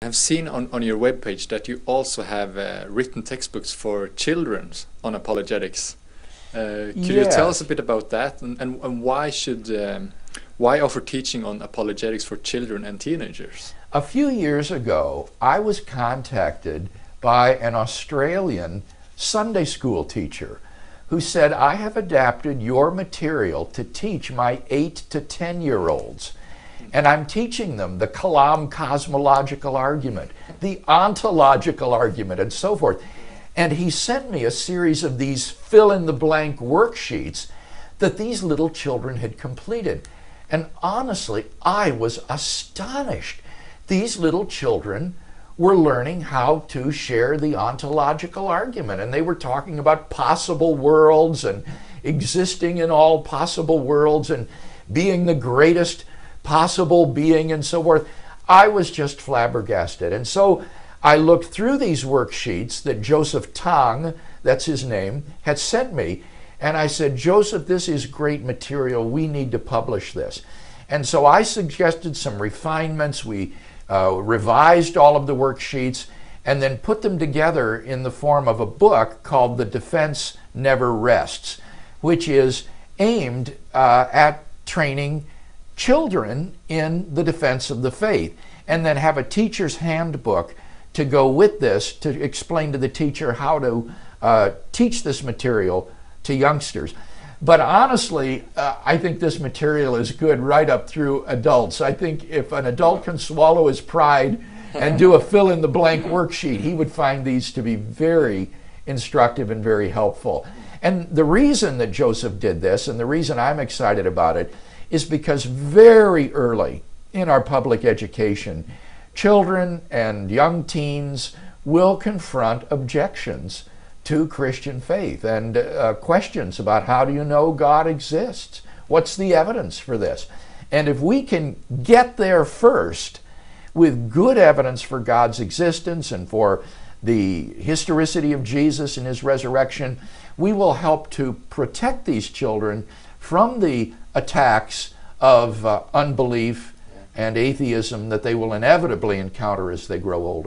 have seen on your webpage that you also have written textbooks for children on apologetics. Could you tell us a bit about that, and why offer teaching on apologetics for children and teenagers? A few years ago, I was contacted by an Australian Sunday school teacher who said, I have adapted your material to teach my 8 to 10-year-olds. And I'm teaching them the Kalam cosmological argument, the ontological argument, and so forth. And he sent me a series of these fill-in-the-blank worksheets that these little children had completed. And honestly, I was astonished. These little children were learning how to share the ontological argument, and they were talking about possible worlds and existing in all possible worlds and being the greatest possible being and so forth. I was just flabbergasted. And so I looked through these worksheets that Joseph Tang, that's his name, had sent me, and I said, Joseph, this is great material. We need to publish this. And so I suggested some refinements. We revised all of the worksheets and then put them together in the form of a book called The Defense Never Rests, which is aimed at training children in the defense of the faith, and then have a teacher's handbook to go with this to explain to the teacher how to teach this material to youngsters. But honestly, I think this material is good right up through adults. I think if an adult can swallow his pride and do a fill-in-the-blank worksheet, he would find these to be very instructive and very helpful. And the reason that Joseph did this, and the reason I'm excited about it, is because very early in our public education, children and young teens will confront objections to Christian faith and questions about how do you know God exists? What's the evidence for this? And if we can get there first with good evidence for God's existence and for the historicity of Jesus and his resurrection, we will help to protect these children from the attacks of unbelief and atheism that they will inevitably encounter as they grow older.